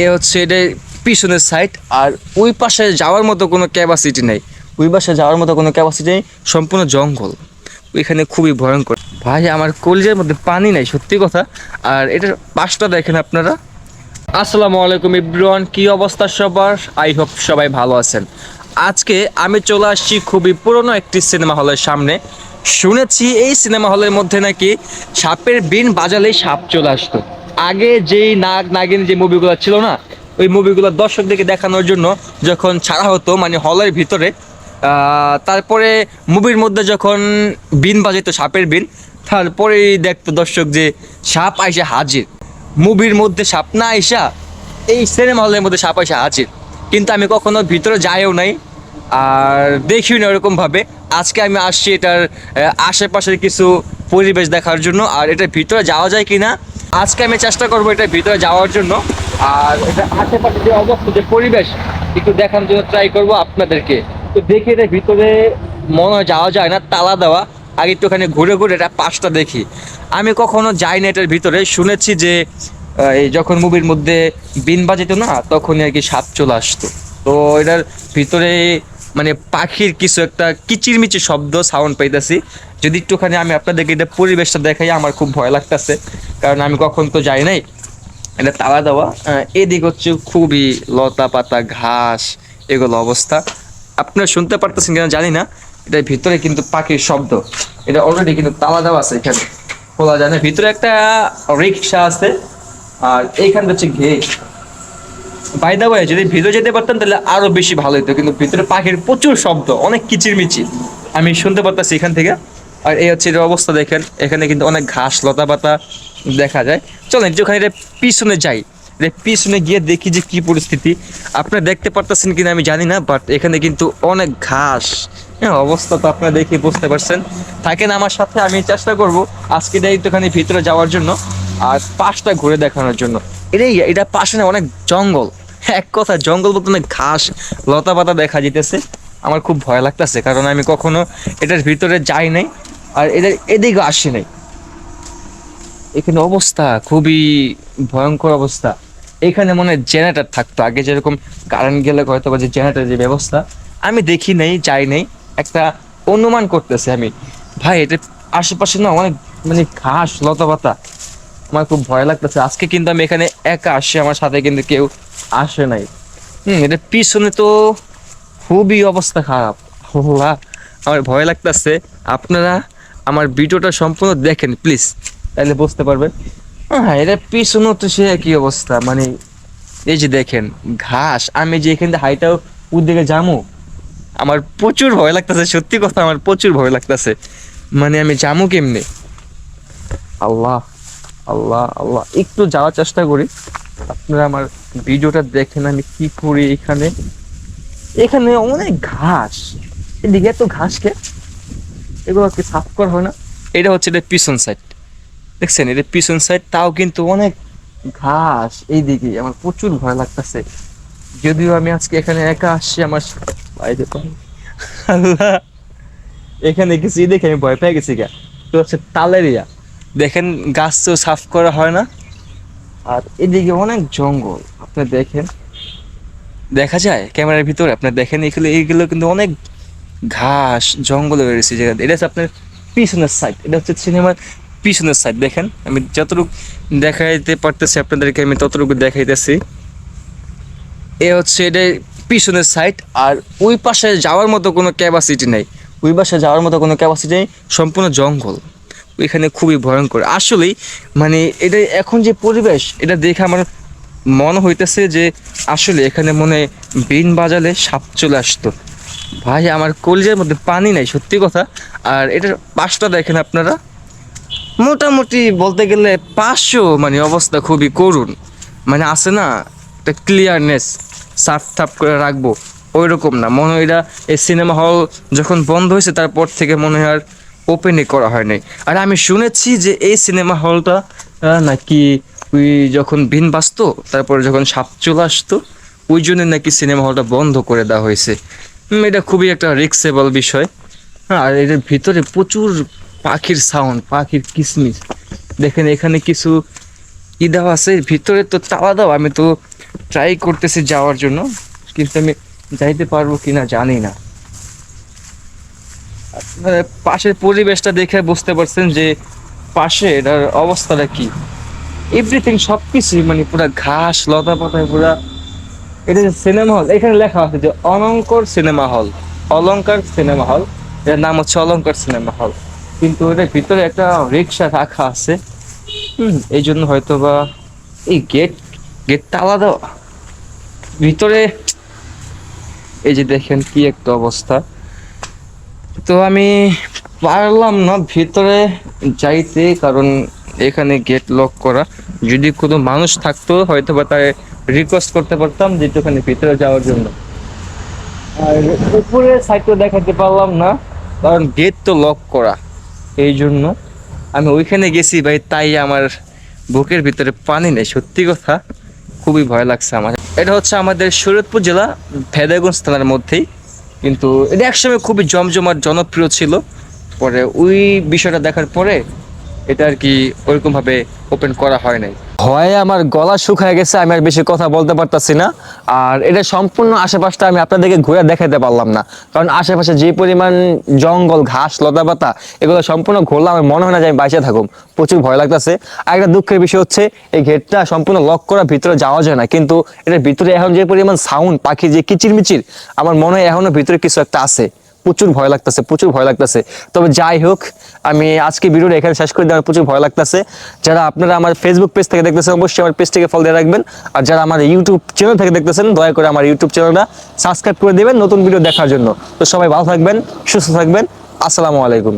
এ হচ্ছে এটা পিছনের সাইড। আর ওই পাশে যাওয়ার মতো কোনো ক্যাপাসিটি নেই, ওই পাশে যাওয়ার মতো কোনো ক্যাপাসিটি নেই, সম্পূর্ণ জঙ্গল। ওইখানে খুবই ভয়ঙ্কর ভাই, আমার কলিজার মধ্যে পানি নাই সত্যি কথা। আর এটার পাশটা দেখেন আপনারা। আসসালামু আলাইকুম এভরিওয়ান, কি অবস্থা সবার? আই হোপ সবাই ভালো আছেন। আজকে আমি চলে আসছি খুবই পুরনো একটি সিনেমা হলের সামনে। শুনেছি এই সিনেমা হলের মধ্যে নাকি সাপের বিন বাজালেই সাপ চলে আসতো। আগে যেই নাগ নাগিন যে মুভিগুলো ছিল না, ওই মুভিগুলো দর্শকদেরকে দেখানোর জন্য যখন ছাড়া হতো মানে হলের ভিতরে, তারপরে মুভির মধ্যে যখন বিন বাজাইতো সাপের বিন, তারপরেই দেখতো দর্শক যে সাপ আইসা হাজির। মুভির মধ্যে সাপ না আইসা এই সিনেমা হলের মধ্যে সাপ আইসা হাজির। কিন্তু আমি কখনো ভিতরে যাইও নাই আর দেখিও না ওরকমভাবে। আজকে আমি আসছি এটার আশেপাশের কিছু পরিবেশ দেখার জন্য, আর এটার ভিতরে যাওয়া যায় কি না আজকে আমি চেষ্টা করবো এটার ভিতরে যাওয়ার জন্য। আর এটা আশেপাশে যে অবস্থা, যে পরিবেশ একটু দেখানোর জন্য ট্রাই করবো আপনাদেরকে। তো দেখে এটার ভিতরে মনে হয় যাওয়া যায় না, তালা দেওয়া। আগে একটুখানি ঘুরে ঘুরে এটা পাশটা দেখি। আমি কখনো যাই না এটার ভিতরে, শুনেছি যে এই যখন মুভির মধ্যে বিন বাজিত না তখনই আর কি সাপ চলে আসতো। তো এটার ভিতরে মানে পাখির কিছু একটা কিচিরমিচির শব্দ সাউন্ড পাইতেছি। যদি একটুখানি আমি আপনাদেরকে এটা পরিবেশটা দেখাই, আমার খুব ভয় লাগতেছে কারণ আমি কখন তো যাই নাই। এটা তালা দেওয়া, এদিক হচ্ছে খুবই লতা পাতা ঘাস এগুলো অবস্থা। আপনারা শুনতে পারতেছেন কিনা জানি না, এটার ভিতরে কিন্তু পাখির শব্দ। এটা অলরেডি কিন্তু তালা দেওয়া আছে, এখানে খোলা যায় না। ভিতরে একটা রিক্সা আছে আর এইখানটা হচ্ছে গেট। বাই দা ওয়ে, যদি ভিতরে যেতে পারতাম তাহলে আরো বেশি ভালো হতো, কিন্তু ভিতরে পাখির প্রচুর শব্দ, অনেক কিচিরমিচির আমি শুনতে পারতাছি এখান থেকে। আর এই হচ্ছে এর অবস্থা দেখেন, এখানে কিন্তু অনেক ঘাস লতা পাতা দেখা যায়। চলেন যেখানে এটা পিছনে যাই, এটা পিছনে গিয়ে দেখি যে কি পরিস্থিতি। আপনারা দেখতে পারতেছেন কিনা আমি জানি না, বাট এখানে কিন্তু অনেক ঘাস। হ্যাঁ, অবস্থা তো আপনারা দেখে বুঝতে পারছেন। থাকেন আমার সাথে, আমি চেষ্টা করব আজকে একটুখানি ভিতরে যাওয়ার জন্য আর পাশটা ঘুরে দেখানোর জন্য। এটা পাশে না অনেক জঙ্গল, এক কথা জঙ্গল বলতে অনেক ঘাস লতা পাতা দেখা যেতেছে। আমার খুব ভয় লাগতেছে কারণ আমি কখনো এটার ভিতরে যাই নাই আর এদের এদিকে আসি নাই। এখানে অবস্থা খুবই ভয়ঙ্কর অবস্থা। এখানে মনে হয় জেনারেটর থাকতো আগে, যেরকম কারেন্ট গেলে হয়তো বা যে জেনারেটর যে ব্যবস্থা, আমি দেখি নাই যাই নাই, একটা অনুমান করতেছি আমি। ভাই এটা আশেপাশে না অনেক মানে ঘাস লতা পাতা, আমার খুব ভয় লাগতেছে। আজকে কিন্তু আমি এখানে একা আসছি, আমার সাথে কিন্তু কেউ আসে নাই। এটা পিছনে তো খুবই অবস্থা খারাপ। আল্লাহ, আমার ভয় লাগতেছে। আপনারা আমার ভিডিওটা সম্পূর্ণ দেখেন প্লিজ, তাহলে বুঝতে পারবেন। হ্যাঁ, এটা পিছনে তো সে একই অবস্থা, মানে এই যে দেখেন ঘাস। আমি যে এখান থেকে হাইটাও ওদিকে যামু, আমার প্রচুর ভয় লাগতেছে সত্যি কথা, আমার প্রচুর ভয় লাগতেছে। মানে আমি যামু কেমনে? আল্লাহ আল্লাহ আল্লাহ, একটু যাওয়ার চেষ্টা করি। আপনারা আমার ভিডিওটা দেখেন আমি কি করি। এখানে এখানে অনেক ঘাস, এদিকে এত ঘাস কে? এগুলো কি সাফ করা হয় না? এটা হচ্ছে এটা পিছন সাইড, দেখছেন এটা পিছন সাইড, তাও কিন্তু অনেক ঘাস এইদিকে। আমার প্রচুর ভয় লাগতেছে, যদিও আমি আজকে এখানে একা আসছি। আমার বাইরে আল্লাহ, এখানে গেছি দেখে আমি ভয় পেয়ে গেছি গা। তো হচ্ছে তালেরিয়া, দেখেন গাছ তো সাফ করা হয় না। আর এদিকে অনেক জঙ্গল, আপনি দেখেন, দেখা যায় ক্যামেরার ভিতরে, আপনার দেখেন এগুলো এইগুলো কিন্তু অনেক ঘাস জঙ্গলে রয়েছে জায়গা। এটা হচ্ছে আপনার পিছনের সাইড, এটা হচ্ছে সিনেমার পিছনের সাইড। দেখেন আমি যতটুকু দেখাইতে পারতেছি আপনাদেরকে, আমি ততটুকু দেখাইতেছি। এ হচ্ছে এটা পিছনের সাইড। আর ওই পাশে যাওয়ার মতো কোনো ক্যাপাসিটি নেই, ওই পাশে যাওয়ার মতো কোনো ক্যাপাসিটি নেই, সম্পূর্ণ জঙ্গল। ওইখানে খুবই ভয়ঙ্কর আসলেই। মানে এটা এখন যে পরিবেশ, এটা দেখে আমার মনে হইতেছে যে আসলে এখানে মনে হয় বিন বাজালে সাপ চলে আসতো। ভাই আমার কলিজার মধ্যে পানি নাই সত্যি কথা। আর এটার পাশটা দেখেন আপনারা, মোটামুটি বলতে গেলে 500, মানে অবস্থা খুবই করুণ। মানে আছে না একটা ক্লিয়ারনেস, সাফ টাপ করে রাখবো ওই রকম না মনে হয়। এটা এই সিনেমা হল যখন বন্ধ হয়েছে তারপর থেকে মনে হয় আর ওপেনই করা হয় নাই। আর আমি শুনেছি যে এই সিনেমা হলটা নাকি ওই যখন বিন বাজতো তারপরে যখন সাপ চলে আসতো, ওই জন্য নাকি সিনেমা হলটা বন্ধ করে দেওয়া হয়েছে। এটা খুবই একটা রিস্কেবল বিষয়। হ্যাঁ, আর এর ভিতরে প্রচুর পাখির সাউন্ড, পাখির কিসমিস। দেখেন এখানে কিছু ই দেওয়া আছে, ভিতরে তো তালা দেওয়া, আমি তো ট্রাই করতেছি যাওয়ার জন্য, কিন্তু আমি যাইতে পারবো কিনা জানি না। আপনারা পাশের পরিবেশটা দেখে বুঝতে পারছেন যে পাশে এটার অবস্থাটা কি। এভরিথিং সবকিছুই মানে পুরা ঘাস লতা পাতায় পুরা। এটা যে সিনেমা হল, এখানে লেখা আছে যে অলঙ্কার সিনেমা হল, অলঙ্কার সিনেমা হল, এর নাম হচ্ছে অলঙ্কার সিনেমা হল। কিন্তু এটার ভিতরে একটা রিক্সা রাখা আছে। এই জন্য হয়তো বা এই গেট তালা দেওয়া ভিতরে। এই যে দেখেন কি একটা অবস্থা। তো আমি পারলাম না ভিতরে যাইতে, কারণ এখানে গেট লক করা। যদি কোনো মানুষ থাকতো হয়তো বা তাই রিকোয়েস্ট করতে পারতাম যে একটুখানি ভিতরে যাওয়ার জন্য। আর উপরে সাইডটা দেখাতে পারলাম না, কারণ গেট তো লক করা। এই জন্য আমি ওইখানে গেছি ভাই, তাই আমার বুকের ভিতরে পানি নেই। সত্যি কথা খুবই ভয় লাগছে আমার। এটা হচ্ছে আমাদের শরীয়তপুর জেলা ভেদাইগঞ্জ থানার মধ্যেই, কিন্তু এটা একসময় খুবই জমজমাট জনপ্রিয় ছিল। পরে ওই বিষয়টা দেখার পরে এটা আর কি ওইরকম ভাবে ওপেন করা হয় নাই। ভয়ে আমার গলা শুকায় গেছে, আমি আর বেশি কথা বলতে পারতাছি না। আর এটা সম্পূর্ণ আশেপাশটা আমি আপনাদেরকে ঘুরে দেখাতে পারলাম না, কারণ আশেপাশে যে পরিমাণ জঙ্গল ঘাস লতা পাতা এগুলো সম্পূর্ণ ঘুরলে আমার মনে হয় না যে আমি বাইচে থাকুম। প্রচুর ভয় লাগতেছে। আর একটা দুঃখের বিষয় হচ্ছে এই গেটটা সম্পূর্ণ লক করা, ভিতরে যাওয়া যায় না। কিন্তু এটার ভিতরে এখন যে পরিমাণ সাউন্ড, পাখি যে কিচিরমিচির, আমার মনে হয় এখনো ভিতরে কিছু একটা আছে। প্রচুর ভয় লাগতেছে, প্রচুর ভয় লাগতেছে। তবে যাই হোক, আমি আজকে ভিডিওটা এখানে শেষ করে দিই। আমার প্রচুর ভয় লাগতেছে। যারা আপনারা আমার ফেসবুক পেজ থেকে দেখতেছেন অবশ্যই আমার পেজটিকে ফলো দিয়ে রাখবেন। আর যারা আমার ইউটিউব চ্যানেল থেকে দেখতেছেন দয়া করে আমার ইউটিউব চ্যানেলটা সাবস্ক্রাইব করে দেবেন নতুন ভিডিও দেখার জন্য। তো সবাই ভালো থাকবেন, সুস্থ থাকবেন। আসসালামু আলাইকুম।